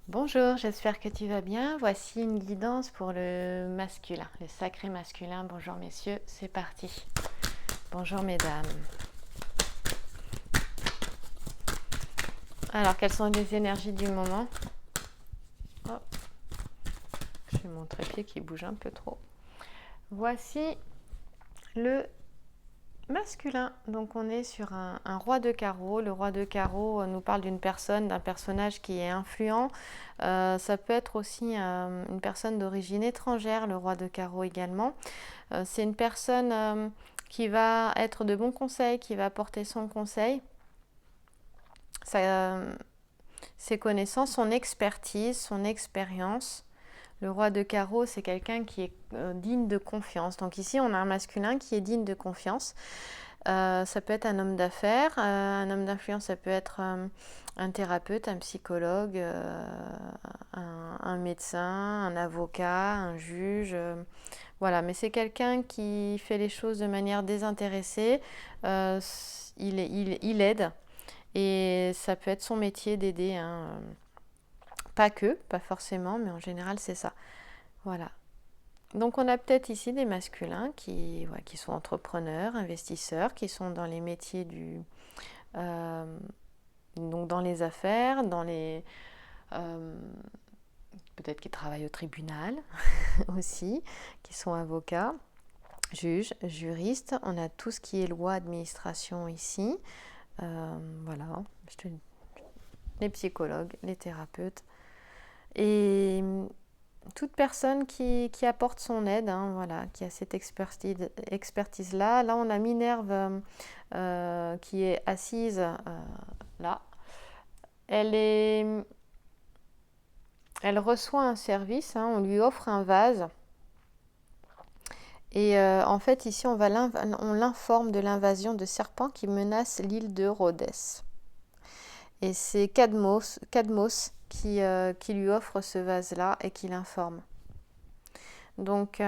Bonjour, j'espère que tu vas bien. Voici une guidance pour le masculin, le sacré masculin. Bonjour messieurs, c'est parti. Bonjour mesdames. Alors, quelles sont les énergies du moment? Oh, j'ai mon trépied qui bouge un peu trop. Voici le masculin. Donc on est sur un roi de carreau. Le roi de carreau nous parle d'une personne, d'un personnage qui est influent. Ça peut être aussi une personne d'origine étrangère, le roi de carreau également. C'est une personne qui va être de bons conseils, qui va apporter son conseil, ses connaissances, son expertise, son expérience. Le roi de carreau, c'est quelqu'un qui est digne de confiance. Donc ici, on a un masculin qui est digne de confiance. Ça peut être un homme d'affaires, un homme d'influence, ça peut être un thérapeute, un psychologue, un médecin, un avocat, un juge. Voilà, mais c'est quelqu'un qui fait les choses de manière désintéressée. Euh, il aide et ça peut être son métier d'aider, hein. Pas que, pas forcément, mais en général c'est ça. Voilà. Donc on a peut-être ici des masculins qui sont entrepreneurs, investisseurs, qui sont dans les métiers euh, donc dans les affaires, euh, peut-être qui travaillent au tribunal aussi, qui sont avocats, juges, juristes. On a tout ce qui est loi, administration ici. Voilà, les psychologues, les thérapeutes. Et toute personne qui apporte son aide, hein, voilà, qui a cette expertise-là. Là, on a Minerve qui est assise là. Elle reçoit un service, hein, on lui offre un vase. Et en fait, ici, on l'informe de l'invasion de serpents qui menacent l'île de Rhodes. Et c'est Cadmos qui lui offre ce vase-là et qui l'informe. Donc,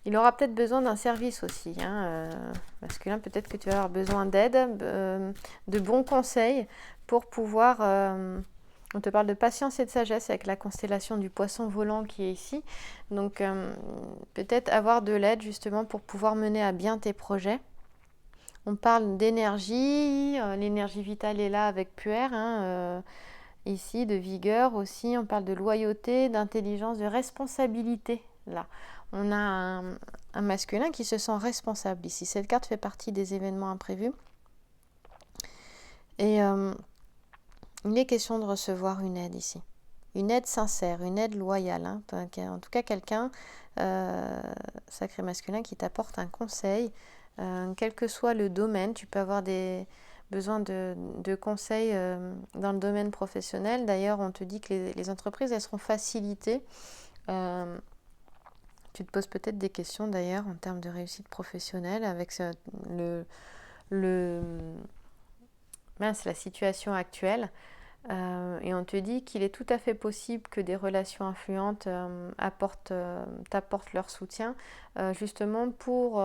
il aura peut-être besoin d'un service aussi, hein, masculin. Peut-être que tu vas avoir besoin d'aide, de bons conseils pour pouvoir... on te parle de patience et de sagesse avec la constellation du poisson volant qui est ici. Donc, peut-être avoir de l'aide justement pour pouvoir mener à bien tes projets. On parle d'énergie, l'énergie vitale est là avec Puer, hein, ici, de vigueur aussi. On parle de loyauté, d'intelligence, de responsabilité, là. On a un masculin qui se sent responsable ici. Cette carte fait partie des événements imprévus. Et il est question de recevoir une aide ici. Une aide sincère, une aide loyale. Hein. En tout cas, quelqu'un, sacré masculin, qui t'apporte un conseil, quel que soit le domaine. Tu peux avoir besoin de conseils dans le domaine professionnel. D'ailleurs, on te dit que les entreprises, elles seront facilitées. Tu te poses peut-être des questions d'ailleurs en termes de réussite professionnelle avec la situation actuelle. Et on te dit qu'il est tout à fait possible que des relations influentes t'apportent leur soutien, justement pour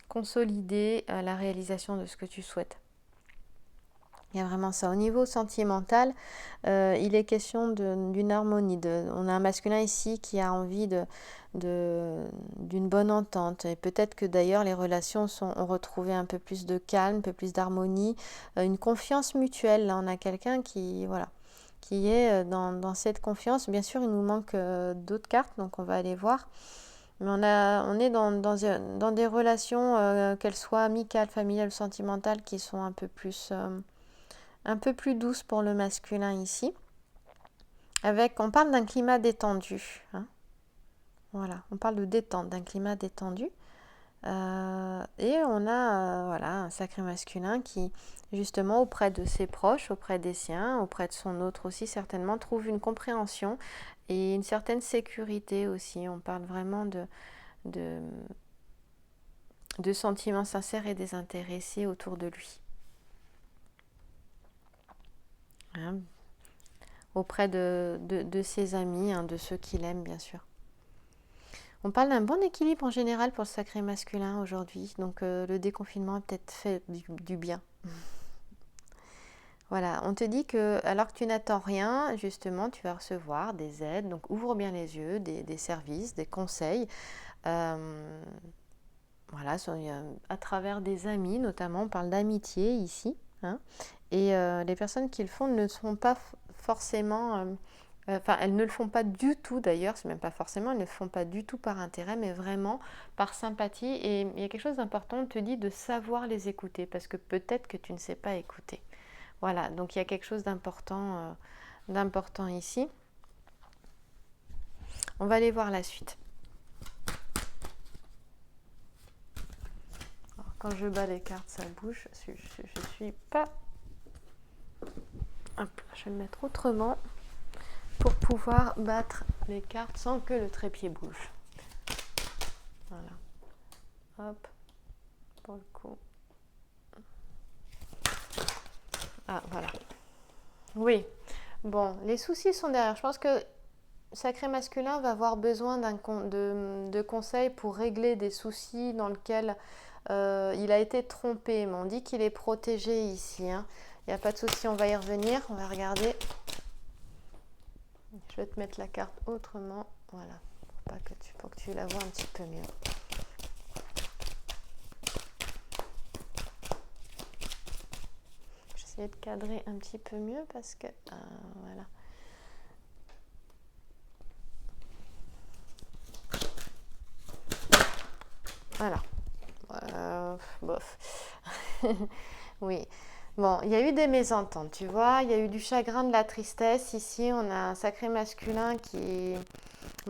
consolider la réalisation de ce que tu souhaites. Il y a vraiment ça. Au niveau sentimental, il est question d'une harmonie. On a un masculin ici qui a envie d'une bonne entente. Et peut-être que d'ailleurs les relations ont retrouvé un peu plus de calme, un peu plus d'harmonie, une confiance mutuelle. Là, on a quelqu'un qui est dans cette confiance. Bien sûr, il nous manque d'autres cartes, donc on va aller voir. Mais on est dans des relations, qu'elles soient amicales, familiales ou sentimentales, qui sont un peu plus douce pour le masculin ici. On parle d'un climat détendu. Hein. Voilà, on parle de détente, d'un climat détendu. Et on a un sacré masculin qui, justement, auprès de ses proches, auprès des siens, auprès de son autre aussi, certainement, trouve une compréhension et une certaine sécurité aussi. On parle vraiment de sentiments sincères et désintéressés autour de lui. Hein, auprès de ses amis, hein, de ceux qu'il aime, bien sûr. On parle d'un bon équilibre en général pour le sacré masculin aujourd'hui, donc le déconfinement a peut-être fait du bien. Voilà, on te dit que alors que tu n'attends rien, justement, tu vas recevoir des aides. Donc ouvre bien les yeux, des services, des conseils. Euh, voilà, à travers des amis notamment, on parle d'amitié ici. Hein, et les personnes qui le font ne sont pas forcément... Enfin, elles ne le font pas du tout d'ailleurs, c'est même pas forcément, elles ne le font pas du tout par intérêt, mais vraiment par sympathie. Et il y a quelque chose d'important, on te dit de savoir les écouter, parce que peut-être que tu ne sais pas écouter. Voilà, donc il y a quelque chose d'important ici. On va aller voir la suite. Alors, quand je bats les cartes, ça bouge. Je suis pas... Hop, je vais le mettre autrement pour pouvoir battre les cartes sans que le trépied bouge. Voilà. Hop, pour le coup. Ah, voilà. Oui. Bon, les soucis sont derrière. Je pense que Sacré Masculin va avoir besoin de conseils pour régler des soucis dans lesquels il a été trompé. Mais on dit qu'il est protégé ici. Hein. Il n'y a pas de souci, on va y revenir. On va regarder. Je vais te mettre la carte autrement. Voilà, pour que tu la vois un petit peu mieux. J'essaie de cadrer un petit peu mieux parce que... voilà. Voilà. Bof. Oui. Bon, il y a eu des mésententes, tu vois. Il y a eu du chagrin, de la tristesse. Ici, on a un Sacré Masculin qui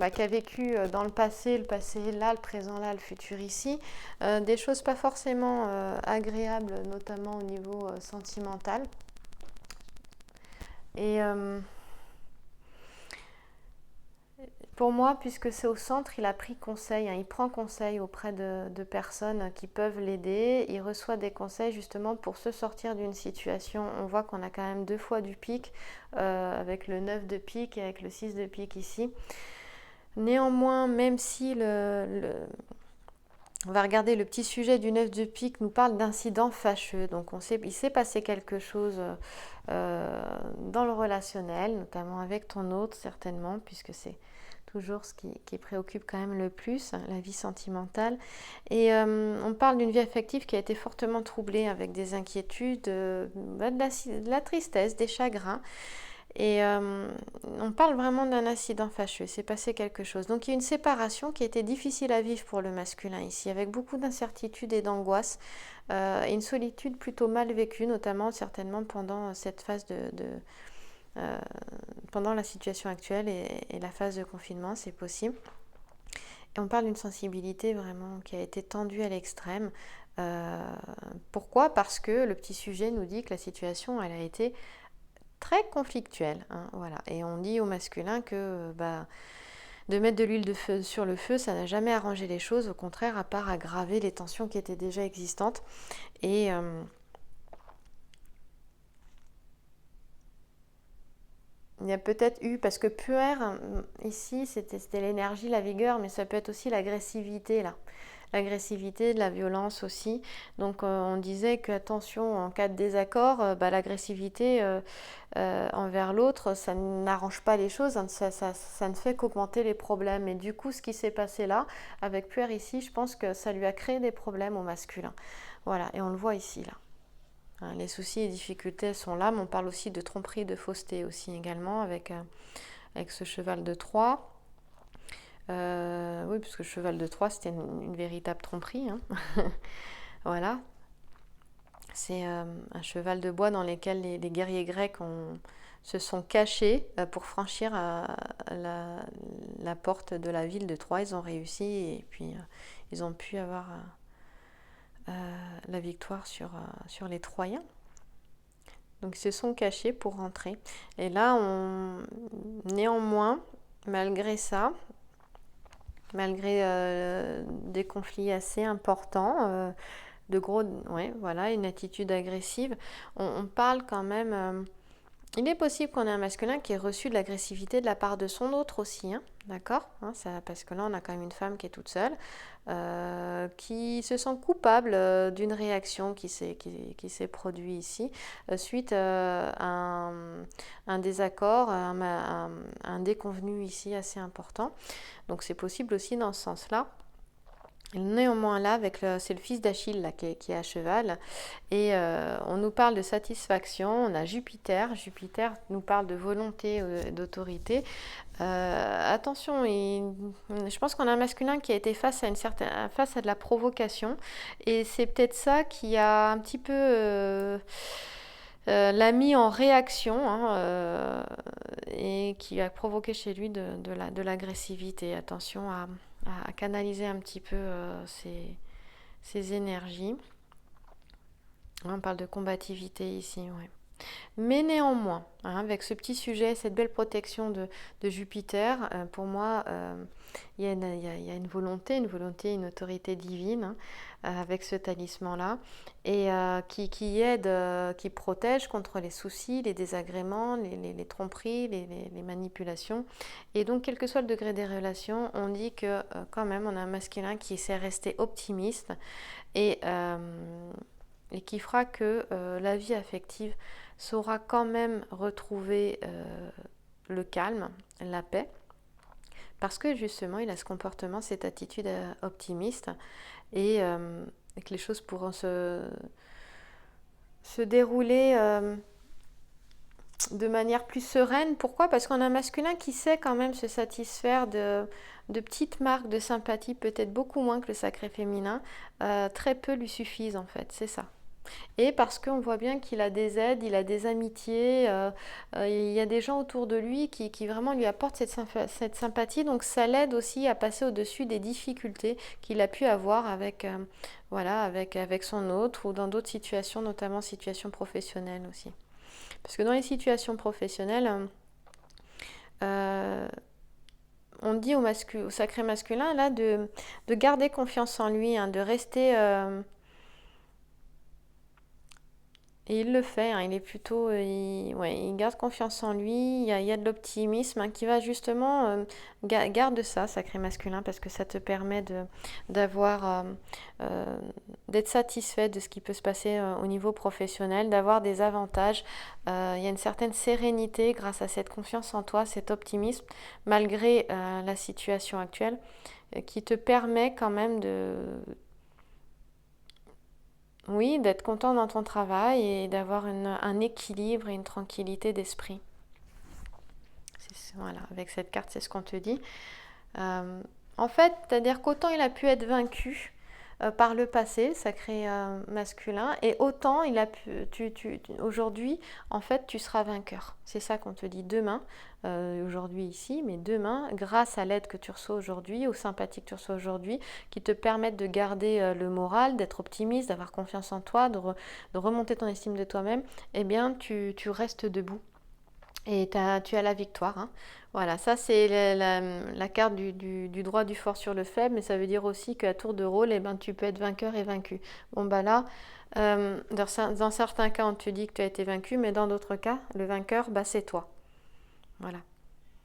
a vécu dans le passé là, le présent là, le futur ici. Des choses pas forcément agréables, notamment au niveau sentimental. Et... pour moi, puisque c'est au centre, il a pris conseil, hein, il prend conseil auprès de personnes qui peuvent l'aider. Il reçoit des conseils justement pour se sortir d'une situation. On voit qu'on a quand même 2 fois du pique, avec le 9 de pique et avec le 6 de pique ici. Néanmoins, même si on va regarder le petit sujet du 9 de pique, nous parle d'incidents fâcheux. Donc il s'est passé quelque chose dans le relationnel, notamment avec ton autre certainement, puisque c'est toujours ce qui préoccupe quand même le plus, la vie sentimentale. Et on parle d'une vie affective qui a été fortement troublée avec des inquiétudes, de la tristesse, des chagrins. Et on parle vraiment d'un incident fâcheux, c'est passé quelque chose. Donc il y a une séparation qui a été difficile à vivre pour le masculin ici, avec beaucoup d'incertitude et d'angoisse, et une solitude plutôt mal vécue, notamment certainement pendant cette phase pendant la situation actuelle et la phase de confinement, c'est possible. Et on parle d'une sensibilité vraiment qui a été tendue à l'extrême. Pourquoi ? Parce que le petit sujet nous dit que la situation, elle a été très conflictuelle. Hein, voilà. Et on dit au masculin que de mettre de l'huile sur le feu, ça n'a jamais arrangé les choses, au contraire, à part aggraver les tensions qui étaient déjà existantes. Et... il y a peut-être eu, parce que puer, ici, c'était l'énergie, la vigueur, mais ça peut être aussi l'agressivité, là. L'agressivité, de la violence aussi. Donc on disait que, attention, en cas de désaccord, l'agressivité envers l'autre, ça n'arrange pas les choses, hein, ça ne fait qu'augmenter les problèmes. Et du coup, ce qui s'est passé là, avec puer ici, je pense que ça lui a créé des problèmes au masculin. Voilà, et on le voit ici, là. Les soucis et difficultés sont là, mais on parle aussi de tromperie, de fausseté aussi également avec ce cheval de Troie. Oui, parce que le cheval de Troie, c'était une véritable tromperie. Hein. Voilà. C'est un cheval de bois dans lequel les guerriers grecs se sont cachés pour franchir la porte de la ville de Troie. Ils ont réussi et puis ils ont pu avoir... la victoire sur les Troyens. Donc ils se sont cachés pour rentrer. Et là, néanmoins, malgré ça, malgré des conflits assez importants, voilà, une attitude agressive, on parle quand même... il est possible qu'on ait un masculin qui ait reçu de l'agressivité de la part de son autre aussi, hein, D'accord, hein, parce que là, on a quand même une femme qui est toute seule, qui se sent coupable d'une réaction qui s'est produite ici, suite à un désaccord, un déconvenu ici assez important. Donc c'est possible aussi dans ce sens-là. Néanmoins là, c'est le fils d'Achille là, qui est à cheval, et on nous parle de satisfaction. On a Jupiter. Jupiter nous parle de volonté, d'autorité. Attention, je pense qu'on a un masculin qui a été face à de la provocation, et c'est peut-être ça qui a un petit peu l'a mis en réaction, hein, et qui a provoqué chez lui de l'agressivité. Attention à canaliser un petit peu ses énergies. On parle de combativité ici, ouais. Mais néanmoins, hein, avec ce petit sujet, cette belle protection de Jupiter, pour moi, il y a une volonté, une autorité divine, hein, avec ce talisman-là, et qui aide, qui protège contre les soucis, les désagréments, les tromperies, les manipulations. Et donc, quel que soit le degré des relations, on dit que quand même, on a un masculin qui sait rester optimiste, et, et qui fera que la vie affective saura quand même retrouver le calme, la paix, parce que justement il a ce comportement, cette attitude optimiste, et que les choses pourront se dérouler de manière plus sereine. Pourquoi? Parce qu'on a un masculin qui sait quand même se satisfaire de petites marques de sympathie, peut-être beaucoup moins que le sacré féminin. Très peu lui suffisent en fait, c'est ça. Et parce qu'on voit bien qu'il a des aides, il a des amitiés, il y a des gens autour de lui qui vraiment lui apportent cette sympathie. Donc ça l'aide aussi à passer au-dessus des difficultés qu'il a pu avoir voilà, avec son autre, ou dans d'autres situations, notamment situations professionnelles aussi. Parce que dans les situations professionnelles, on dit au sacré masculin là de garder confiance en lui, hein, de rester... et il le fait, hein, il est plutôt, il garde confiance en lui, il y a de l'optimisme, hein, qui va justement, garde ça, sacré masculin, parce que ça te permet d'avoir, d'être satisfait de ce qui peut se passer au niveau professionnel, d'avoir des avantages. Il y a une certaine sérénité grâce à cette confiance en toi, cet optimisme, malgré la situation actuelle, qui te permet quand même oui, d'être content dans ton travail et d'avoir un équilibre et une tranquillité d'esprit. Voilà, avec cette carte, c'est ce qu'on te dit. En fait, c'est-à-dire qu'autant il a pu être vaincu par le passé, le sacré masculin, et autant il a pu, aujourd'hui, en fait, tu seras vainqueur. C'est ça qu'on te dit demain, aujourd'hui ici, mais demain, grâce à l'aide que tu reçois aujourd'hui, aux sympathies que tu reçois aujourd'hui, qui te permettent de garder le moral, d'être optimiste, d'avoir confiance en toi, de remonter ton estime de toi-même, eh bien, tu restes debout. Et tu as la victoire, hein. Voilà, ça c'est la carte du droit du fort sur le faible, mais ça veut dire aussi qu'à tour de rôle, eh ben, tu peux être vainqueur et vaincu. Bon bah là, dans certains cas, on te dit que tu as été vaincu, mais dans d'autres cas, le vainqueur, bah, c'est toi. Voilà.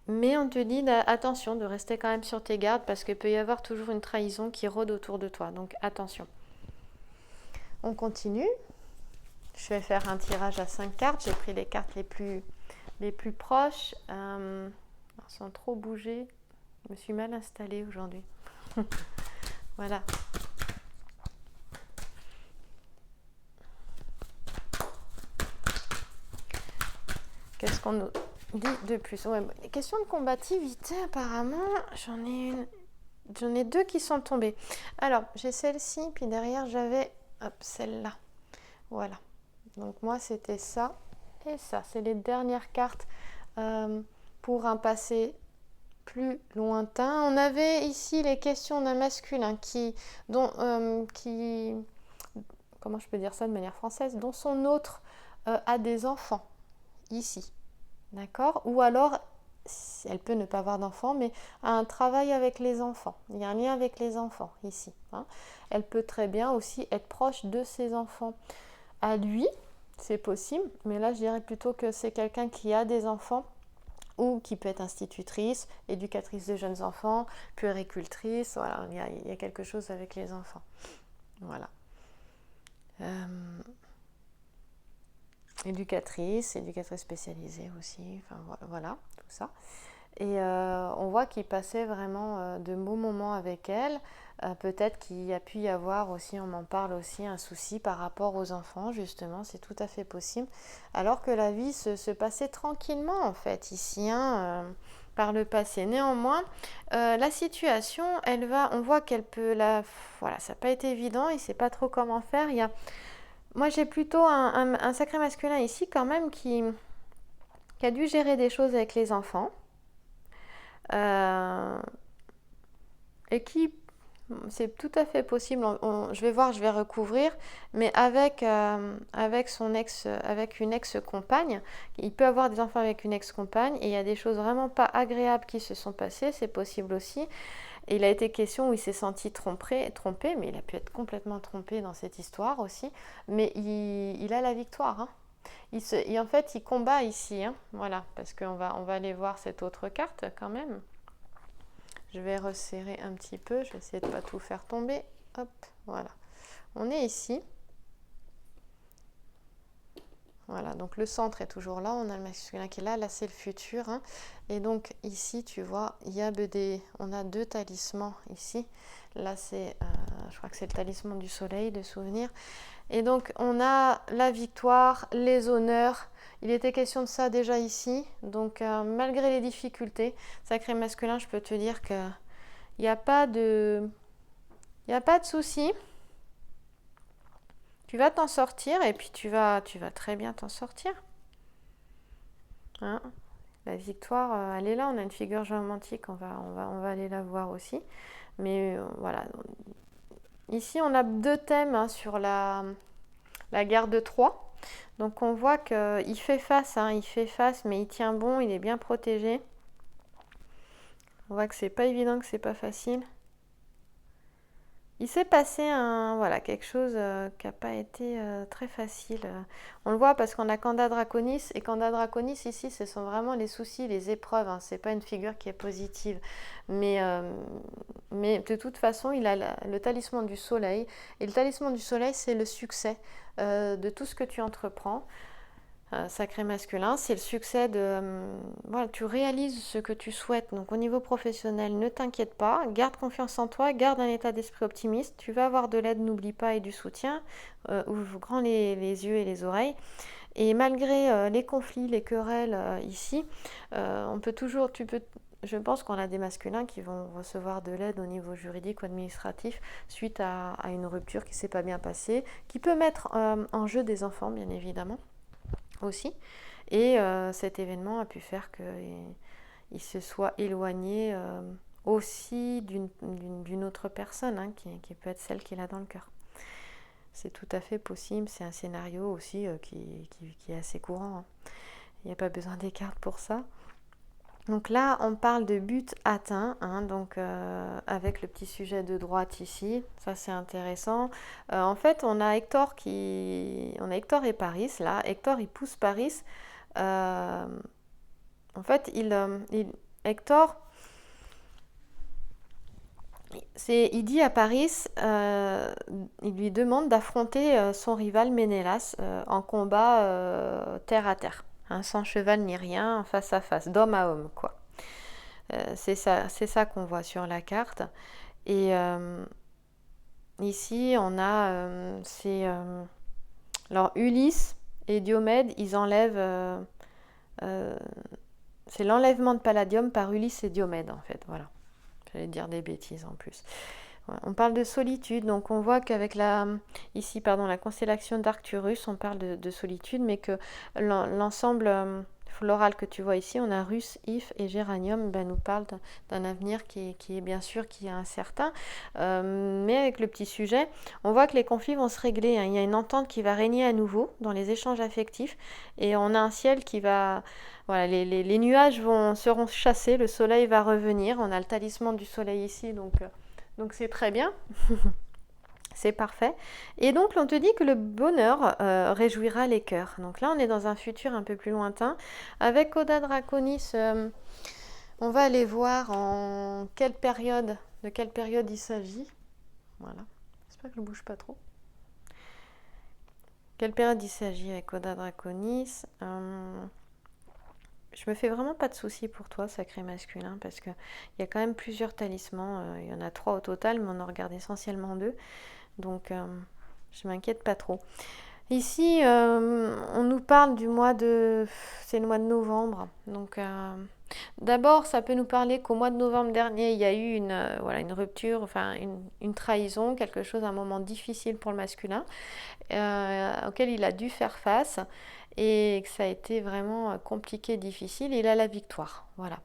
Mais on te dit attention de rester quand même sur tes gardes, parce qu'il peut y avoir toujours une trahison qui rôde autour de toi. Donc attention. On continue. Je vais faire un tirage à 5 cartes. J'ai pris les cartes les plus proches, sans trop bouger. Je me suis mal installée aujourd'hui. Voilà. Qu'est-ce qu'on nous dit de plus? Ouais, question de combativité, apparemment, j'en ai deux qui sont tombées. Alors, j'ai celle-ci, puis derrière, j'avais celle-là. Voilà. Donc moi, c'était ça et ça. C'est les dernières cartes pour un passé plus lointain. On avait ici les questions d'un masculin comment je peux dire ça de manière française, dont son autre a des enfants ici, d'accord? Ou alors, elle peut ne pas avoir d'enfants, mais a un travail avec les enfants. Il y a un lien avec les enfants ici, hein. Elle peut très bien aussi être proche de ses enfants à lui, c'est possible, mais là je dirais plutôt que c'est quelqu'un qui a des enfants ou qui peut être institutrice, éducatrice de jeunes enfants, puéricultrice, voilà, il y a quelque chose avec les enfants. Voilà. Éducatrice spécialisée aussi, enfin voilà, tout ça. Et on voit qu'il passait vraiment de beaux moments avec elle. Peut-être qu'il y a pu y avoir aussi, on m'en parle aussi, un souci par rapport aux enfants, justement, c'est tout à fait possible. Alors que la vie se passait tranquillement, en fait, ici, par le passé. Néanmoins, la situation, on voit qu'elle peut, voilà, ça n'a pas été évident, il ne sait pas trop comment faire. Moi, j'ai plutôt un sacré masculin ici, quand même, qui a dû gérer des choses avec les enfants. Et qui, c'est tout à fait possible, je vais voir, je vais recouvrir, mais avec une ex-compagne, il peut avoir des enfants avec une ex-compagne, et il y a des choses vraiment pas agréables qui se sont passées, c'est possible aussi. Et il a été question où il s'est senti trompé, mais il a pu être complètement trompé dans cette histoire aussi, mais il a la victoire, hein. En fait, il combat ici, hein, voilà, parce qu'on va aller voir cette autre carte quand même. Je vais resserrer un petit peu, je vais essayer de ne pas tout faire tomber. Hop, voilà. On est ici. Voilà, donc le centre est toujours là, on a le masculin qui est là, là c'est le futur. Hein. Et donc ici, tu vois, on a 2 talismans ici. Là, je crois que c'est le talisman du soleil, de souvenir. Et donc, on a la victoire, les honneurs. Il était question de ça déjà ici. Donc, malgré les difficultés, sacré masculin, je peux te dire qu'il n'y a pas de souci. Tu vas t'en sortir et puis tu vas très bien t'en sortir. Hein, la victoire, elle est là. On a une figure géomantique, on va aller la voir aussi. Mais voilà. Ici, on a 2 thèmes sur la guerre de Troie. Donc on voit qu'il fait face, mais il tient bon, il est bien protégé. On voit que c'est pas évident, que c'est pas facile. Il s'est passé quelque chose qui n'a pas été très facile. On le voit parce qu'on a Kanda Draconis, et Kanda Draconis ici, ce sont vraiment les soucis, les épreuves. Hein. C'est pas une figure qui est positive, mais de toute façon, il a le talisman du soleil, et le talisman du soleil, c'est le succès de tout ce que tu entreprends. Sacré masculin, c'est le succès voilà, tu réalises ce que tu souhaites. Donc au niveau professionnel, ne t'inquiète pas, garde confiance en toi, garde un état d'esprit optimiste. Tu vas avoir de l'aide, n'oublie pas, et du soutien. Ouvre grand les yeux et les oreilles. Et malgré les conflits, les querelles ici, je pense qu'on a des masculins qui vont recevoir de l'aide au niveau juridique ou administratif suite à une rupture qui ne s'est pas bien passée, qui peut mettre en jeu des enfants, bien évidemment. Aussi, et cet événement a pu faire qu'il se soit éloigné aussi d'une autre personne, hein, qui peut être celle qu'il a dans le cœur. C'est tout à fait possible, c'est un scénario aussi qui est assez courant, hein. Il n'y a pas besoin des cartes pour ça. Donc là, on parle de but atteint, hein, donc avec le petit sujet de droite ici, ça c'est intéressant. En fait, on a Hector et Paris là. Hector, il pousse Paris. En fait, Hector, il dit à Paris, il lui demande d'affronter son rival Ménélas en combat terre à terre. Hein, sans cheval ni rien, face à face, d'homme à homme, quoi. C'est ça qu'on voit sur la carte. Et ici, on a alors Ulysse et Diomède, ils enlèvent. C'est l'enlèvement de Palladium par Ulysse et Diomède, en fait. Voilà. J'allais dire des bêtises en plus. On parle de solitude, donc on voit qu'avec la constellation d'Arcturus, on parle de solitude, mais que l'ensemble floral que tu vois ici, on a Russe, If et Géranium, nous parle d'un avenir qui est bien sûr qui est incertain, mais avec le petit sujet, on voit que les conflits vont se régler, hein. Il y a une entente qui va régner à nouveau dans les échanges affectifs, et on a un ciel qui va... Voilà, les nuages seront chassés, le soleil va revenir, on a le talisman du soleil ici, donc c'est très bien. C'est parfait. Et donc, on te dit que le bonheur réjouira les cœurs. Donc là, on est dans un futur un peu plus lointain. Avec Coda Draconis, on va aller voir de quelle période il s'agit. Voilà. J'espère que je ne bouge pas trop. Quelle période il s'agit avec Coda Draconis. Je me fais vraiment pas de soucis pour toi, sacré masculin, parce qu'il y a quand même plusieurs talismans. Il y en a 3 au total, mais on en regarde essentiellement 2. Donc, je m'inquiète pas trop. Ici, on nous parle du mois de... C'est le mois de novembre. Donc, d'abord, ça peut nous parler qu'au mois de novembre dernier, il y a eu une rupture, enfin une trahison, quelque chose, un moment difficile pour le masculin, auquel il a dû faire face et que ça a été vraiment compliqué, difficile. Il a la victoire. Voilà.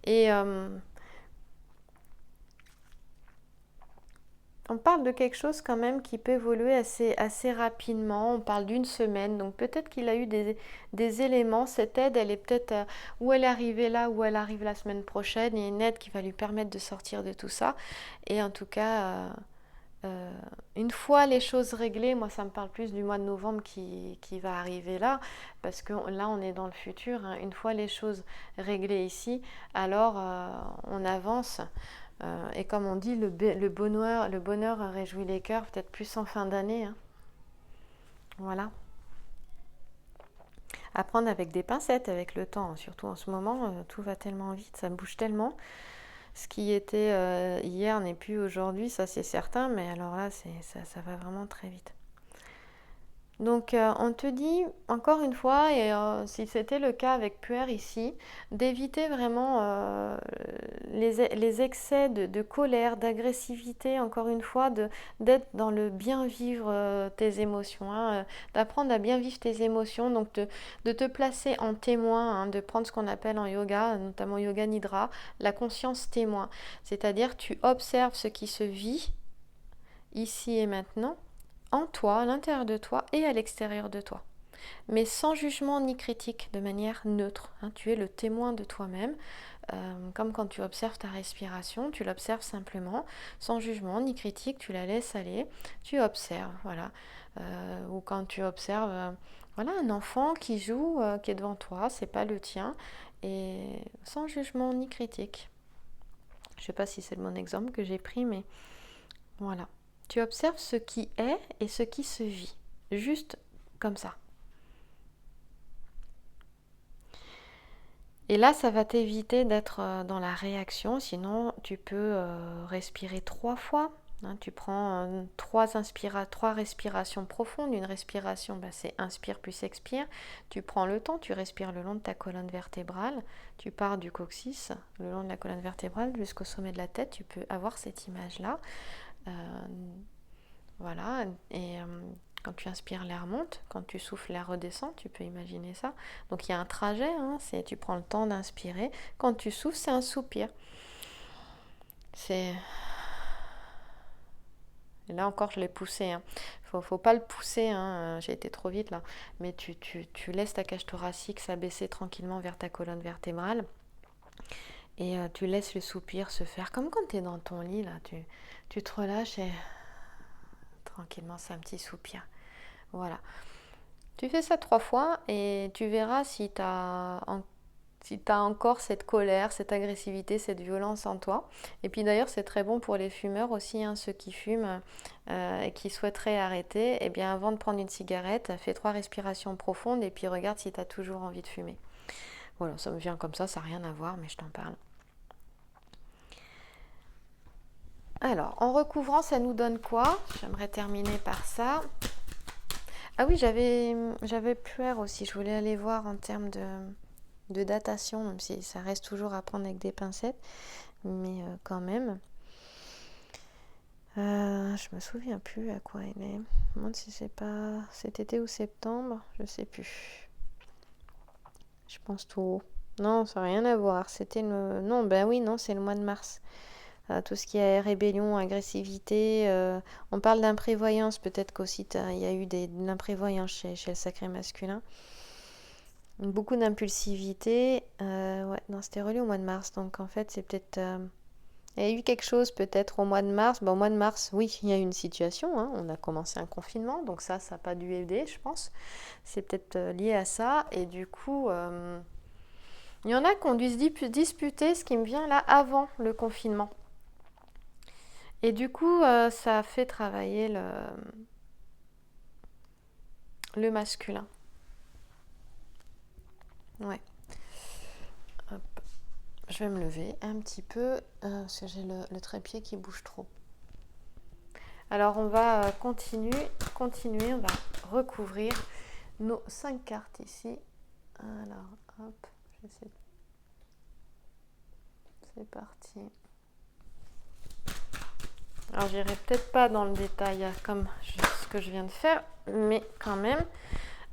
Et... on parle de quelque chose quand même qui peut évoluer assez rapidement. On parle d'une semaine. Donc peut-être qu'il a eu des éléments. Cette aide, elle est peut-être où elle est arrivée là, où elle arrive la semaine prochaine. Il y a une aide qui va lui permettre de sortir de tout ça. Et en tout cas, une fois les choses réglées, moi ça me parle plus du mois de novembre qui va arriver là. Parce que là, on est dans le futur. Hein. Une fois les choses réglées ici, alors on avance. Et comme on dit, le bonheur réjouit les cœurs, peut-être plus en fin d'année. Hein. Voilà. À prendre avec des pincettes, avec le temps. Surtout en ce moment, tout va tellement vite, ça bouge tellement. Ce qui était hier n'est plus aujourd'hui, ça c'est certain, mais alors là, ça va vraiment très vite. Donc on te dit encore une fois, et si c'était le cas avec Puer ici, d'éviter vraiment les excès de colère, d'agressivité, encore une fois, d'être dans le bien vivre tes émotions, hein, d'apprendre à bien vivre tes émotions, donc de te placer en témoin, hein, de prendre ce qu'on appelle en yoga, notamment yoga nidra, la conscience témoin, c'est-à-dire tu observes ce qui se vit ici et maintenant, en toi, à l'intérieur de toi et à l'extérieur de toi. Mais sans jugement ni critique, de manière neutre. Hein, tu es le témoin de toi-même, comme quand tu observes ta respiration, tu l'observes simplement, sans jugement ni critique, tu la laisses aller, tu observes, voilà. Ou quand tu observes voilà, un enfant qui joue, qui est devant toi, c'est pas le tien, et sans jugement ni critique. Je ne sais pas si c'est le bon exemple que j'ai pris, mais voilà. Tu observes ce qui est et ce qui se vit, juste comme ça. Et là, ça va t'éviter d'être dans la réaction, sinon tu peux respirer 3 fois. Hein, tu prends 3 respirations profondes. Une respiration, c'est inspire plus expire. Tu prends le temps, tu respires le long de ta colonne vertébrale. Tu pars du coccyx, le long de la colonne vertébrale jusqu'au sommet de la tête. Tu peux avoir cette image-là. Voilà, et quand tu inspires, l'air monte, quand tu souffles, l'air redescend, tu peux imaginer ça. Donc il y a un trajet, hein, tu prends le temps d'inspirer. Quand tu souffles, c'est un soupir. Et là encore, je l'ai poussé. Hein. Faut pas le pousser, hein. J'ai été trop vite là. Mais tu laisses ta cage thoracique s'abaisser tranquillement vers ta colonne vertébrale. Et tu laisses le soupir se faire comme quand tu es dans ton lit, là. Tu te relâches et tranquillement, c'est un petit soupir. Voilà. Tu fais ça 3 fois et tu verras si tu as encore cette colère, cette agressivité, cette violence en toi. Et puis d'ailleurs, c'est très bon pour les fumeurs aussi, hein, ceux qui fument et qui souhaiteraient arrêter. Eh bien, avant de prendre une cigarette, fais 3 respirations profondes et puis regarde si tu as toujours envie de fumer. Voilà, ça me vient comme ça n'a rien à voir, mais je t'en parle. Alors, en recouvrant, ça nous donne quoi? J'aimerais terminer par ça. Ah oui, j'avais Puer aussi. Je voulais aller voir en termes de datation, même si ça reste toujours à prendre avec des pincettes, mais quand même. Je me souviens plus à quoi il est. Je me demande si c'est pas cet été ou septembre, je sais plus. Je pense tout haut. Non, ça n'a rien à voir. C'était le... Non, ben oui, non, c'est le mois de mars. Tout ce qui est rébellion, agressivité. On parle d'imprévoyance, peut-être qu'aussi il y a eu de l'imprévoyance chez le sacré masculin. Beaucoup d'impulsivité. Ouais, non, c'était relié au mois de mars. Donc en fait, c'est peut-être Il y a eu quelque chose peut-être au mois de mars. Au mois de mars, oui, il y a eu une situation, hein. On a commencé un confinement, donc ça n'a pas dû aider, je pense. C'est peut-être lié à ça. Et du coup, il y en a qui ont dû se disputer, ce qui me vient là, avant le confinement. Et du coup, ça a fait travailler le masculin. Ouais. Hop. Je vais me lever un petit peu parce que j'ai le trépied qui bouge trop. Alors on va continuer, on va recouvrir nos 5 cartes ici. Alors hop, j'essaie. C'est parti. Alors j'irai peut-être pas dans le détail comme ce que je viens de faire, mais quand même.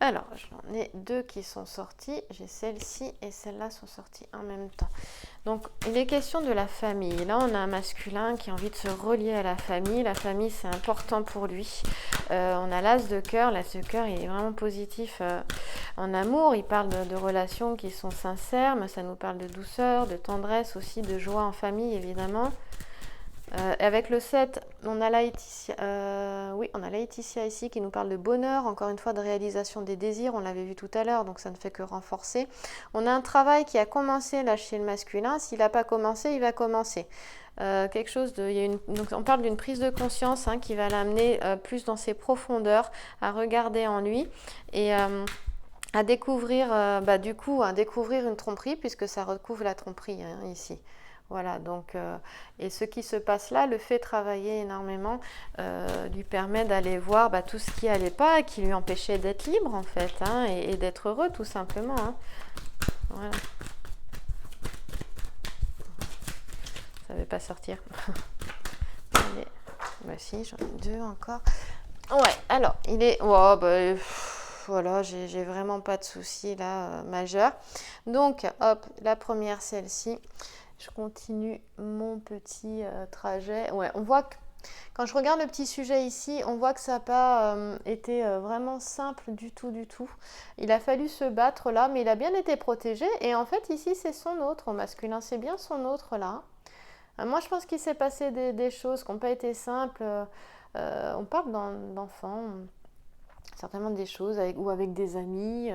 Alors j'en ai 2 qui sont sorties, j'ai celle-ci et celle-là sont sorties en même temps. Donc il est question de la famille. Là on a un masculin qui a envie de se relier à la famille. La famille c'est important pour lui. On a l'as de cœur. L'as de cœur il est vraiment positif en amour. Il parle de relations qui sont sincères, mais ça nous parle de douceur, de tendresse aussi, de joie en famille évidemment. Avec le 7, on a Laetitia, on a Laetitia ici qui nous parle de bonheur, encore une fois de réalisation des désirs, on l'avait vu tout à l'heure, donc ça ne fait que renforcer. On a un travail qui a commencé là chez le masculin, s'il n'a pas commencé, il va commencer. Quelque chose de, donc on parle d'une prise de conscience qui va l'amener plus dans ses profondeurs, à regarder en lui et à découvrir, découvrir une tromperie puisque ça recouvre la tromperie ici. Voilà, donc, et ce qui se passe là le fait travailler énormément, lui permet d'aller voir tout ce qui n'allait pas et qui lui empêchait d'être libre en fait, et d'être heureux tout simplement. Voilà. Ça ne veut pas sortir. Allez, si, j'en ai 2 encore. Ouais, alors, il est... Oh, voilà, j'ai vraiment pas de soucis là, majeurs. Donc, hop, la première, celle-ci. Je continue mon petit trajet. Ouais, on voit que quand je regarde le petit sujet ici, on voit que ça n'a pas été vraiment simple du tout, du tout. Il a fallu se battre là, mais il a bien été protégé. Et en fait, ici, c'est son autre au masculin. C'est bien son autre là. Moi, je pense qu'il s'est passé des choses qui n'ont pas été simples. On parle d'enfants, certainement des choses avec des amis.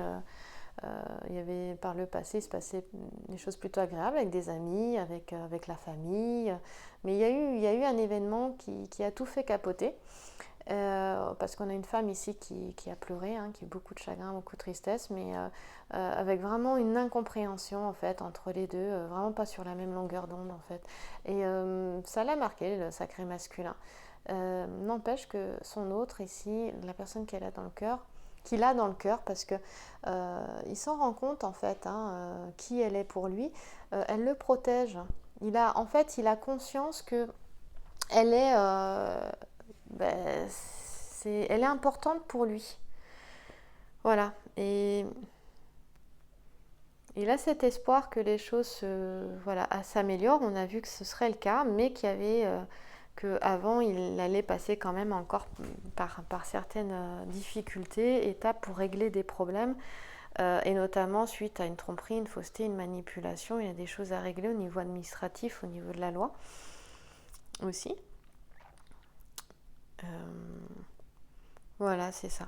Il y avait par le passé, il se passait des choses plutôt agréables avec des amis, avec la famille. Mais il y a eu un événement qui a tout fait capoter. Parce qu'on a une femme ici qui a pleuré, qui a beaucoup de chagrin, beaucoup de tristesse, mais avec vraiment une incompréhension en fait entre les deux, vraiment pas sur la même longueur d'onde en fait. Et ça l'a marqué, le sacré masculin. N'empêche que son autre ici, la personne qu'il a dans le cœur, parce que il s'en rend compte en fait qui elle est pour lui. Elle le protège. Il a conscience que elle est, elle est importante pour lui. Voilà. Et il a cet espoir que les choses s'améliorent. On a vu que ce serait le cas, mais qu'il y avait qu'avant, il allait passer quand même encore par certaines difficultés, étapes pour régler des problèmes. Et notamment suite à une tromperie, une fausseté, une manipulation. Il y a des choses à régler au niveau administratif, au niveau de la loi aussi. Voilà, c'est ça.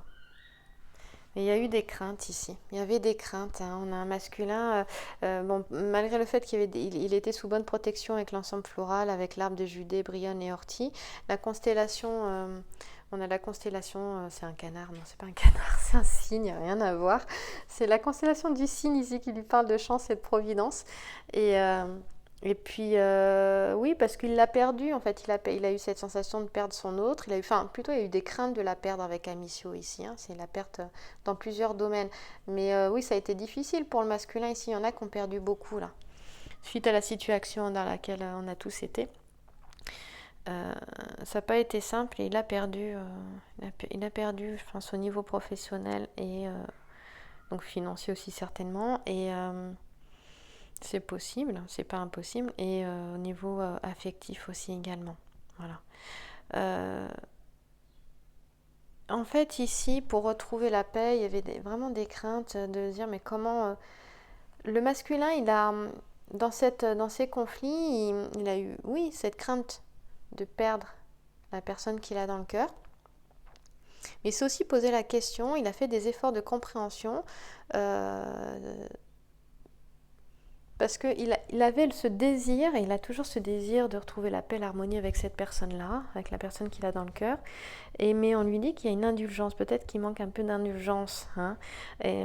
Mais il y a eu des craintes ici. Il y avait des craintes. On a un masculin, malgré le fait il était sous bonne protection avec l'ensemble floral, avec l'arbre de Judée, Brione et Ortie. La constellation, on a la constellation, c'est un canard, non, c'est pas un canard, c'est un cygne, rien à voir. C'est la constellation du cygne ici qui lui parle de chance et de providence. Et puis, oui, parce qu'il l'a perdu, en fait, il a eu cette sensation de perdre son autre. Il a eu des craintes de la perdre avec Amicio ici. C'est la perte dans plusieurs domaines. Mais oui, ça a été difficile pour le masculin ici. Il y en a qui ont perdu beaucoup, là, suite à la situation dans laquelle on a tous été. Ça n'a pas été simple et il a perdu, je pense, au niveau professionnel et donc financier aussi certainement. Et... c'est possible, c'est pas impossible, et au niveau affectif aussi également. Voilà. En fait, ici, pour retrouver la paix, il y avait vraiment des craintes de dire mais comment le masculin, dans ces conflits, il a eu, oui, cette crainte de perdre la personne qu'il a dans le cœur. Mais il s'est aussi posé la question, il a fait des efforts de compréhension, parce qu'il avait ce désir, et il a toujours ce désir de retrouver la paix, l'harmonie avec cette personne-là, avec la personne qu'il a dans le cœur. Mais on lui dit qu'il y a une indulgence, peut-être qu'il manque un peu d'indulgence, hein,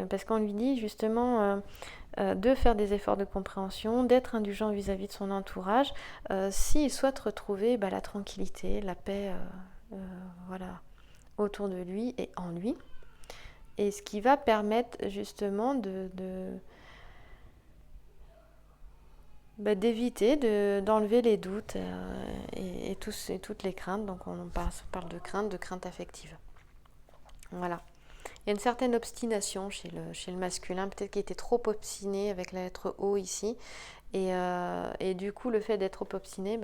parce qu'on lui dit justement de faire des efforts de compréhension, d'être indulgent vis-à-vis de son entourage, s'il souhaite retrouver la tranquillité, la paix, voilà, autour de lui et en lui. Et ce qui va permettre justement d'éviter, d'enlever les doutes et toutes les craintes. Donc on parle de crainte affective. Voilà. Il y a une certaine obstination chez le masculin, peut-être qu'il était trop obstiné avec la lettre O ici. Et du coup, le fait d'être trop obstiné,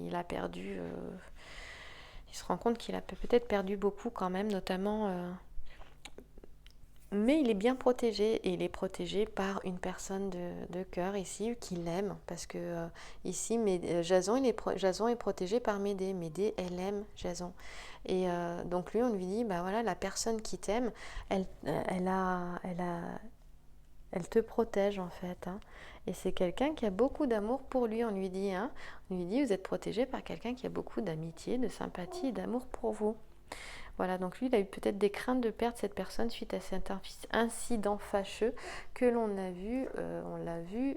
il a perdu. Il se rend compte qu'il a peut-être perdu beaucoup quand même, notamment. Mais il est bien protégé, et il est protégé par une personne de cœur ici qui l'aime, parce que ici Jason est protégé par Médée. Médée, elle aime Jason, et donc lui on lui dit voilà, la personne qui t'aime, elle te protège en fait, hein. Et c'est quelqu'un qui a beaucoup d'amour pour lui, on lui dit vous êtes protégé par quelqu'un qui a beaucoup d'amitié, de sympathie et d'amour pour vous. Voilà, donc lui, il a eu peut-être des craintes de perdre cette personne suite à cet incident fâcheux que l'on a vu. On l'a vu,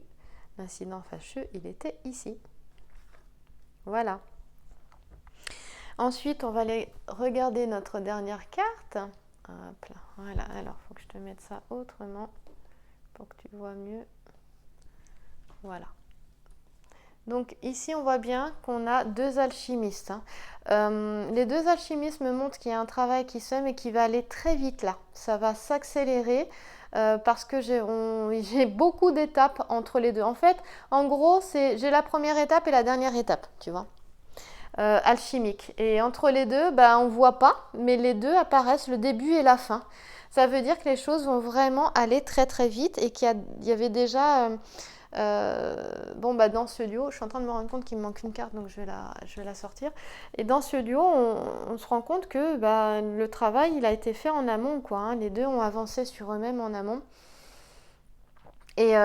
l'incident fâcheux, il était ici. Voilà. Ensuite, on va aller regarder notre dernière carte. Hop là, voilà, alors il faut que je te mette ça autrement pour que tu vois mieux. Voilà. Donc ici, on voit bien qu'on a deux alchimistes. Les deux alchimistes me montrent qu'il y a un travail qui se fait, mais qui va aller très vite là. Ça va s'accélérer parce que j'ai beaucoup d'étapes entre les deux. En fait, en gros, j'ai la première étape et la dernière étape, tu vois, alchimique. Et entre les deux, on ne voit pas, mais les deux apparaissent le début et la fin. Ça veut dire que les choses vont vraiment aller très très vite et qu'il y avait déjà... dans ce duo, je suis en train de me rendre compte qu'il me manque une carte, donc je vais la sortir. Et dans ce duo, on se rend compte que le travail, il a été fait en amont, quoi, hein. Les deux ont avancé sur eux-mêmes en amont. Et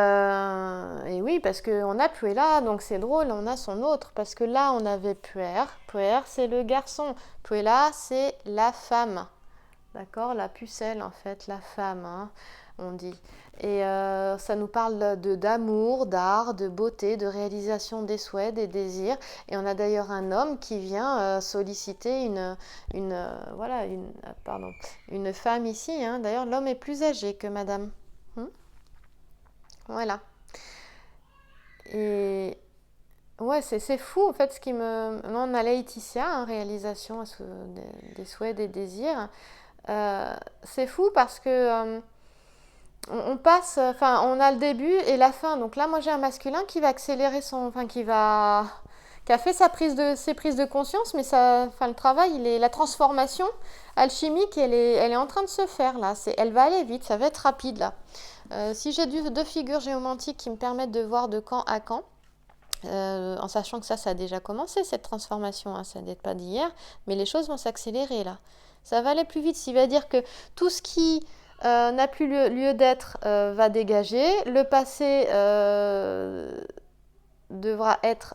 oui, parce qu'on a Puella, donc c'est drôle, on a son autre, parce que là, on avait Puer. Puer, c'est le garçon. Puella, c'est la femme. D'accord, la pucelle, en fait, la femme, hein, on dit. Et ça nous parle d'amour, d'art, de beauté, de réalisation des souhaits, des désirs. Et on a d'ailleurs un homme qui vient solliciter une femme ici, hein. D'ailleurs, l'homme est plus âgé que madame. Voilà. Et ouais, c'est fou, en fait, Là, on a Laetitia, hein, réalisation des souhaits, des désirs. C'est fou parce que... on passe, on a le début et la fin. Donc là, moi, j'ai un masculin qui va accélérer qui a fait ses prises de conscience, mais le travail, la transformation alchimique, elle est en train de se faire là. Elle va aller vite, ça va être rapide là. Si j'ai deux figures géomantiques qui me permettent de voir de camp à camp, en sachant que ça a déjà commencé cette transformation, hein, ça n'est pas d'hier, mais les choses vont s'accélérer là. Ça va aller plus vite, ce qui va dire que tout ce qui n'a plus lieu d'être va dégager. Le passé devra être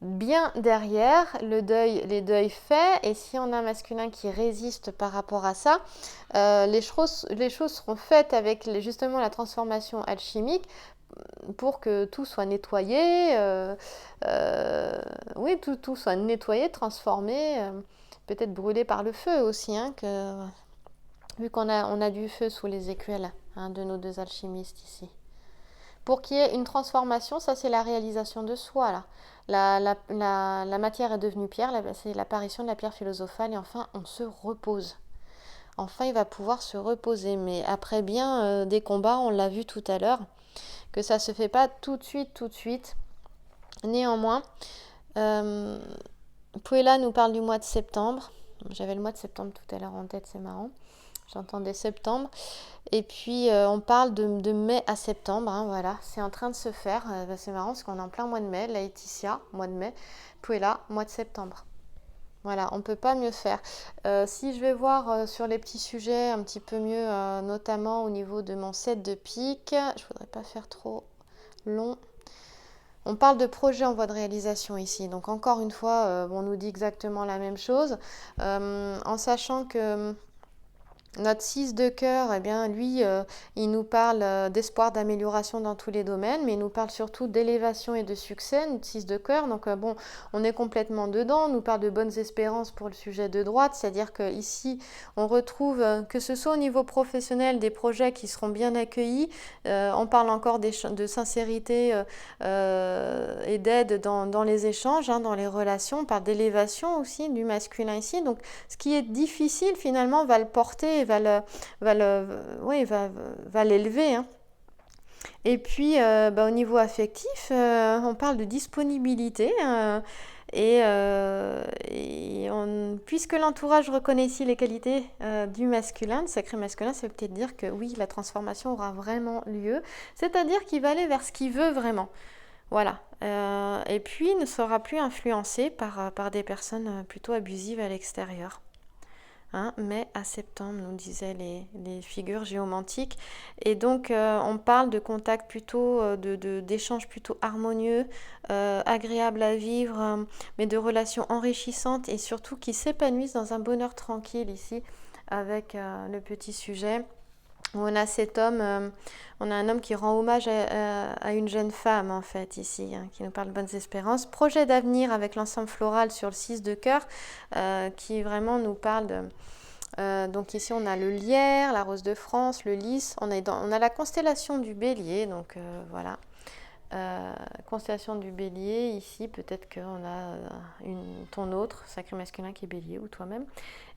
bien derrière, les deuils faits. Et si on a un masculin qui résiste par rapport à ça, les choses seront faites avec justement la transformation alchimique pour que tout soit nettoyé. Oui, tout soit nettoyé, transformé, peut-être brûlé par le feu aussi, hein, vu qu'on a du feu sous les écuelles, hein, de nos deux alchimistes ici. Pour qu'il y ait une transformation, ça c'est la réalisation de soi là. La matière est devenue pierre, c'est l'apparition de la pierre philosophale et enfin on se repose. Enfin il va pouvoir se reposer, mais après bien des combats, on l'a vu tout à l'heure, que ça se fait pas tout de suite. Néanmoins, Puella nous parle du mois de septembre. J'avais le mois de septembre tout à l'heure en tête, c'est marrant. J'entendais septembre. Et puis on parle de mai à septembre, hein, voilà, c'est en train de se faire. C'est marrant parce qu'on est en plein mois de mai, Laetitia, mois de mai, Puella, mois de septembre. Voilà, on ne peut pas mieux faire. Si je vais voir sur les petits sujets un petit peu mieux, notamment au niveau de mon set de pique, je ne voudrais pas faire trop long. On parle de projet en voie de réalisation ici. Donc encore une fois, on nous dit exactement la même chose, en sachant que notre 6 de cœur, eh bien, lui, il nous parle d'espoir d'amélioration dans tous les domaines, mais il nous parle surtout d'élévation et de succès, notre 6 de cœur. Donc, bon, on est complètement dedans. On nous parle de bonnes espérances pour le sujet de droite, c'est-à-dire qu'ici, on retrouve, que ce soit au niveau professionnel, des projets qui seront bien accueillis. On parle encore de sincérité et d'aide dans les échanges, hein, dans les relations. On parle d'élévation aussi du masculin ici. Donc, ce qui est difficile, finalement, va le porter, va l'élever, hein. Et puis, au niveau affectif, on parle de disponibilité. Puisque l'entourage reconnaît ici les qualités du masculin, du sacré masculin, ça veut peut-être dire que oui, la transformation aura vraiment lieu. C'est-à-dire qu'il va aller vers ce qu'il veut vraiment. Voilà. Et puis, ne sera plus influencé par des personnes plutôt abusives à l'extérieur. Hein, mai à septembre, nous disaient les figures géomantiques. Et donc, on parle de contact plutôt, d'échanges plutôt harmonieux, agréables à vivre, mais de relations enrichissantes et surtout qui s'épanouissent dans un bonheur tranquille ici, avec le petit sujet. On a cet homme, on a un homme qui rend hommage à une jeune femme en fait ici, hein, qui nous parle de bonnes espérances. Projet d'avenir avec l'ensemble floral sur le 6 de cœur, qui vraiment nous parle de... donc ici on a le lierre, la rose de France, le lys, on a la constellation du bélier, donc voilà. Constellation du bélier, ici peut-être qu'on a ton autre sacré masculin qui est bélier ou toi-même.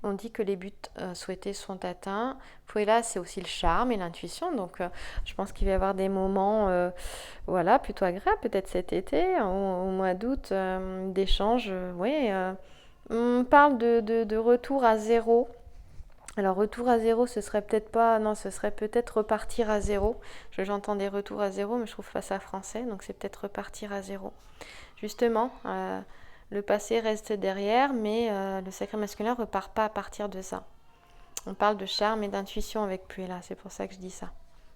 On dit que les buts souhaités sont atteints. Là, c'est aussi le charme et l'intuition, donc je pense qu'il va y avoir des moments voilà, plutôt agréables, peut-être cet été, au mois d'août, d'échanges. On parle de retour à zéro. Alors, retour à zéro, ce serait peut-être pas... Non, ce serait peut-être repartir à zéro. J'entends des retours à zéro, mais je trouve pas ça français, donc c'est peut-être repartir à zéro. Justement, le passé reste derrière, mais le sacré masculin repart pas à partir de ça. On parle de charme et d'intuition avec Puella, c'est pour ça que je dis ça.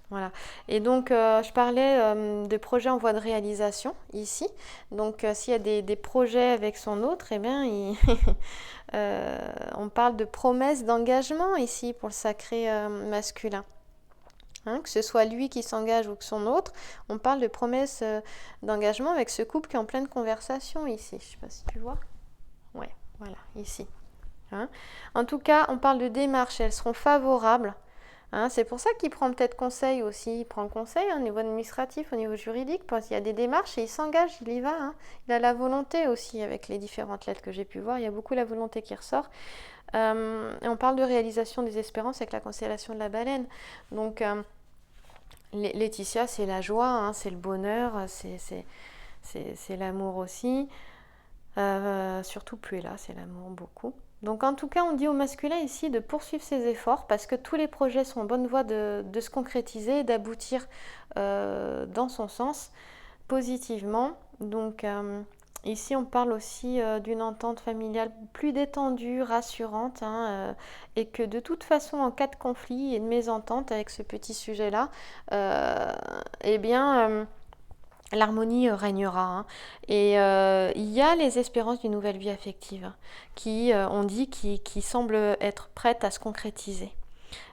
Voilà. Et donc, je parlais de projets en voie de réalisation ici. Donc, s'il y a des projets avec son autre, eh bien, on parle de promesses d'engagement ici pour le sacré masculin. Hein, que ce soit lui qui s'engage ou que son autre, on parle de promesses d'engagement avec ce couple qui est en pleine conversation ici. Je ne sais pas si tu vois. Ouais, voilà, ici. Hein. En tout cas, on parle de démarches, elles seront favorables. Hein, c'est pour ça qu'il prend peut-être conseil aussi. Il prend conseil au niveau administratif, au niveau juridique, parce qu'il y a des démarches et il s'engage, il y va. Hein. Il a la volonté aussi avec les différentes lettres que j'ai pu voir. Il y a beaucoup la volonté qui ressort. Et on parle de réalisation des espérances avec la constellation de la baleine. Donc, Laetitia, c'est la joie, hein, c'est le bonheur, c'est l'amour aussi. Surtout Puella, c'est l'amour beaucoup. Donc en tout cas, on dit au masculin ici de poursuivre ses efforts parce que tous les projets sont en bonne voie de se concrétiser et d'aboutir dans son sens positivement. Donc ici, on parle aussi d'une entente familiale plus détendue, rassurante, hein, et que de toute façon, en cas de conflit et de mésentente avec ce petit sujet-là, eh bien... l'harmonie régnera. Hein. Et il y a les espérances d'une nouvelle vie affective qui, on dit, qui semblent être prêtes à se concrétiser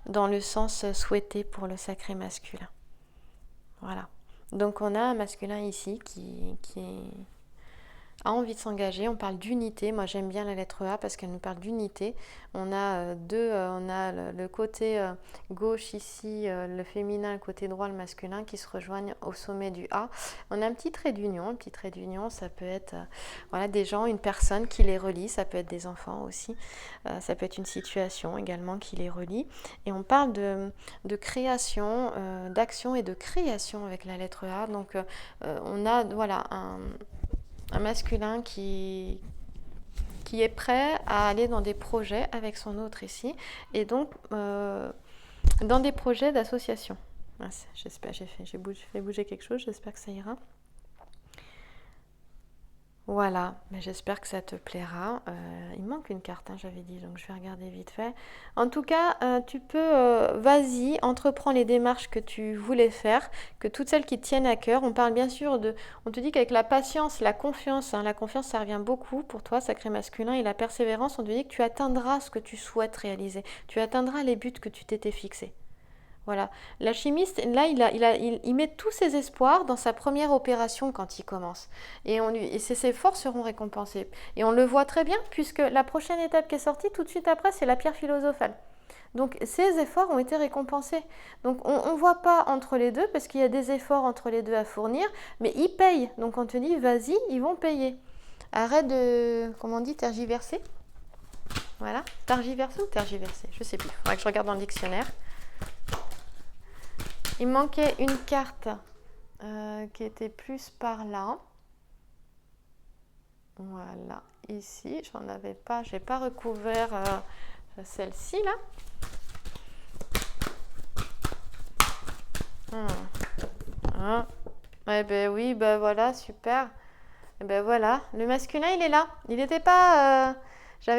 dans le sens souhaité pour le sacré masculin. Voilà. Donc on a un masculin ici qui a envie de s'engager. On parle d'unité. Moi, j'aime bien la lettre A parce qu'elle nous parle d'unité. On a on a le côté gauche ici, le féminin, le côté droit, le masculin qui se rejoignent au sommet du A. On a un petit trait d'union. Un petit trait d'union, ça peut être voilà, des gens, une personne qui les relie. Ça peut être des enfants aussi. Ça peut être une situation également qui les relie. Et on parle de création, d'action et de création avec la lettre A. Donc, on a voilà un masculin qui qui est prêt à aller dans des projets avec son autre ici, et donc dans des projets d'association. J'espère, j'ai fait bouger quelque chose, j'espère que ça ira. Voilà, mais j'espère que ça te plaira. Il manque une carte, hein, j'avais dit, donc je vais regarder vite fait. En tout cas, tu peux, vas-y, entreprends les démarches que tu voulais faire, que toutes celles qui te tiennent à cœur. On parle bien sûr on te dit qu'avec la patience, la confiance, hein, la confiance ça revient beaucoup pour toi, sacré masculin, et la persévérance, on te dit que tu atteindras ce que tu souhaites réaliser. Tu atteindras les buts que tu t'étais fixés. Voilà. L'alchimiste, là, il met tous ses espoirs dans sa première opération quand il commence. Et ses efforts seront récompensés. Et on le voit très bien, puisque la prochaine étape qui est sortie, tout de suite après, c'est la pierre philosophale. Donc, ces efforts ont été récompensés. Donc, on ne voit pas entre les deux, parce qu'il y a des efforts entre les deux à fournir, mais ils payent. Donc, on te dit, vas-y, ils vont payer. Arrête de, comment on dit, tergiverser. Voilà. Tergiverser ou tergiverser? Je ne sais plus. Il faudra que je regarde dans le dictionnaire. Il manquait une carte qui était plus par là. Voilà, ici, j'en avais pas, j'ai pas recouvert celle-ci là. Eh ben oui, ben voilà, super. Eh ben voilà, le masculin il est là. Il n'était pas, je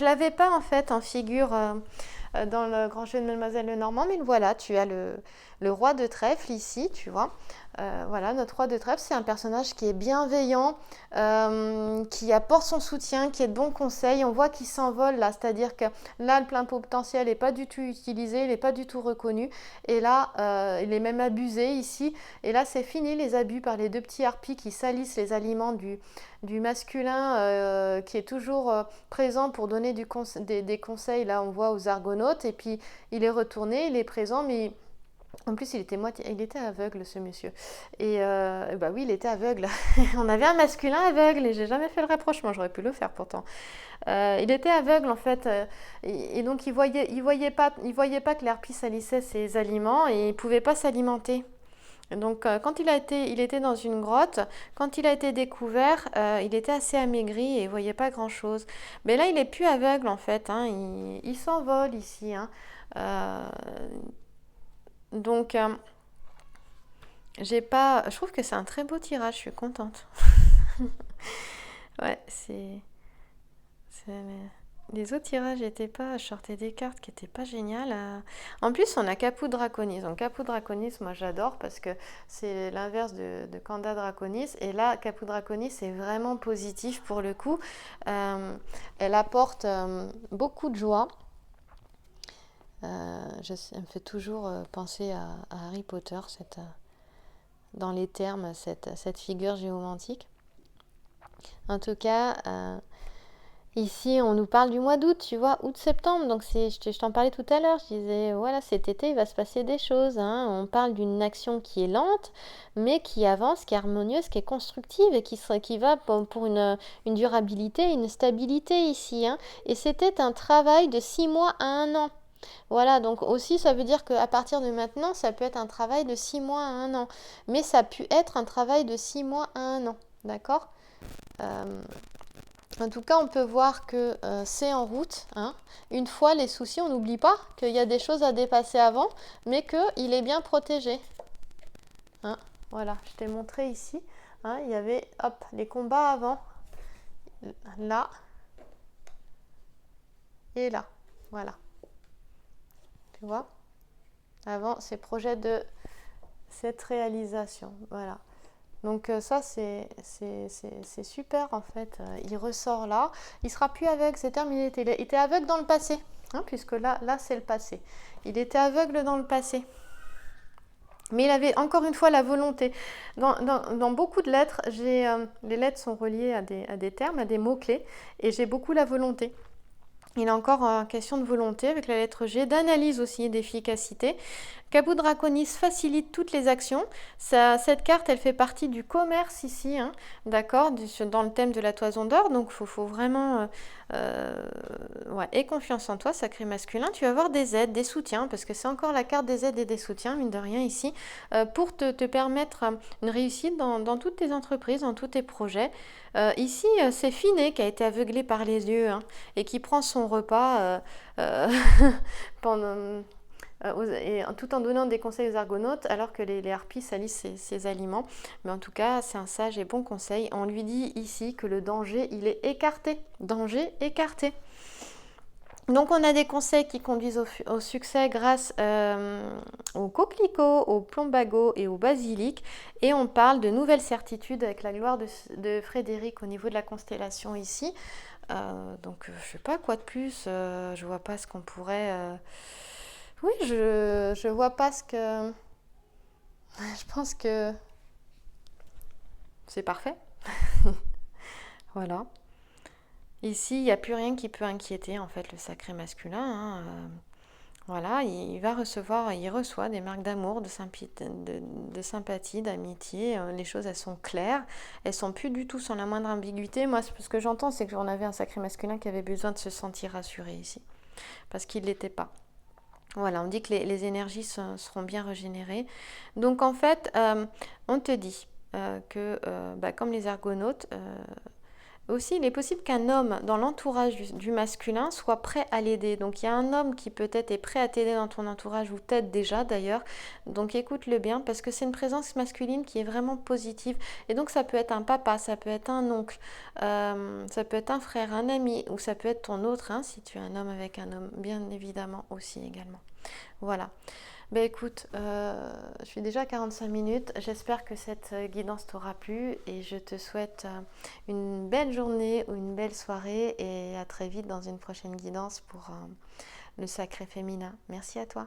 l'avais pas en fait en figure dans le grand jeu de Mademoiselle Lenormand, mais voilà, tu as le roi de trèfle ici, tu vois. Voilà, notre roi de trèfle, c'est un personnage qui est bienveillant, qui apporte son soutien, qui est de bons conseils. On voit qu'il s'envole là, c'est-à-dire que là, le plein potentiel n'est pas du tout utilisé, il n'est pas du tout reconnu. Et là, il est même abusé ici. Et là, c'est fini les abus par les deux petits harpies qui salissent les aliments du masculin qui est toujours présent pour donner des conseils. Là, on voit aux argonautes. Et puis, il est retourné, il est présent, mais... En plus, il était aveugle, ce monsieur. Et bah oui, il était aveugle. On avait un masculin aveugle et j'ai jamais fait le rapprochement. J'aurais pu le faire pourtant. Il était aveugle en fait, et donc il voyait pas que l'harpie salissait ses aliments et il pouvait pas s'alimenter. Donc quand il était dans une grotte, quand il a été découvert, il était assez amaigri et il voyait pas grand chose. Mais là, il est plus aveugle en fait. Hein, il s'envole ici. Hein. Donc, je trouve que c'est un très beau tirage, je suis contente. Ouais, les autres tirages n'étaient pas, je sortais des cartes qui n'étaient pas géniales. En plus, on a Caput Draconis. Donc, Caput Draconis, moi j'adore parce que c'est l'inverse de Canda Draconis. Et là, Caput Draconis, c'est vraiment positif pour le coup. Elle apporte beaucoup de joie. Elle me fait toujours penser à Harry Potter, dans les termes, cette figure géomantique. En tout cas, ici, on nous parle du mois d'août, tu vois, août-septembre. Donc, je t'en parlais tout à l'heure. Je disais, voilà, cet été, il va se passer des choses. Hein. On parle d'une action qui est lente, mais qui avance, qui est harmonieuse, qui est constructive et qui va pour une durabilité, une stabilité ici. Hein. Et c'était un travail de 6 mois à 1 an. Voilà, donc aussi ça veut dire qu'à partir de maintenant, ça peut être un travail de 6 mois à 1 an. Mais ça a pu être un travail de 6 mois à 1 an, d'accord En tout cas, on peut voir que c'est en route. Hein. Une fois les soucis, on n'oublie pas qu'il y a des choses à dépasser avant, mais qu'il est bien protégé. Hein, voilà, je t'ai montré ici. Hein, il y avait les combats avant, là et là. Voilà. Tu vois, avant ces projets de cette réalisation, voilà. Donc ça c'est super en fait. Il ressort là, il sera plus aveugle, c'est terminé. Il était aveugle dans le passé, hein, puisque là c'est le passé. Il était aveugle dans le passé. Mais il avait encore une fois la volonté. Dans beaucoup de lettres, les lettres sont reliées à des termes, à des mots-clés, et j'ai beaucoup la volonté. Il a encore question de volonté avec la lettre G, d'analyse aussi, d'efficacité. Caput Draconis facilite toutes les actions. Cette carte, elle fait partie du commerce ici, hein, d'accord, dans le thème de la toison d'or. Donc, il faut vraiment ouais, aie confiance en toi, sacré masculin. Tu vas avoir des aides, des soutiens, parce que c'est encore la carte des aides et des soutiens, mine de rien ici, pour te permettre une réussite dans toutes tes entreprises, dans tous tes projets. Ici, c'est Finet qui a été aveuglé par les yeux, hein, et qui prend son repas pendant... et tout en donnant des conseils aux argonautes, alors que les harpies salissent ses aliments. Mais en tout cas, c'est un sage et bon conseil. On lui dit ici que le danger, il est écarté. Danger écarté. Donc on a des conseils qui conduisent au succès grâce au coquelicot, au plombago et au basilic. Et on parle de nouvelles certitudes avec la gloire de Frédéric au niveau de la constellation ici. Donc je sais pas quoi de plus, je vois pas ce qu'on pourrait... Oui, je vois pas ce que... Je pense que c'est parfait. Voilà. Ici, il n'y a plus rien qui peut inquiéter en fait le sacré masculin, hein. Voilà, il va recevoir, il reçoit des marques d'amour, de sympathie, d'amitié. Les choses, elles sont claires. Elles sont plus du tout sans la moindre ambiguïté. Moi, ce que j'entends, c'est que j'en avais un sacré masculin qui avait besoin de se sentir rassuré ici. Parce qu'il ne l'était pas. Voilà, on dit que les énergies seront bien régénérées. Donc en fait, on te dit que, comme les argonautes, aussi, il est possible qu'un homme dans l'entourage du masculin soit prêt à l'aider. Donc il y a un homme qui peut-être est prêt à t'aider dans ton entourage ou t'aide déjà d'ailleurs. Donc écoute-le bien parce que c'est une présence masculine qui est vraiment positive. Et donc ça peut être un papa, ça peut être un oncle, ça peut être un frère, un ami ou ça peut être ton autre, hein, si tu es un homme avec un homme, bien évidemment aussi également. Voilà. Ben écoute, je suis déjà à 45 minutes. J'espère que cette guidance t'aura plu et je te souhaite une belle journée ou une belle soirée et à très vite dans une prochaine guidance pour le sacré féminin. Merci à toi.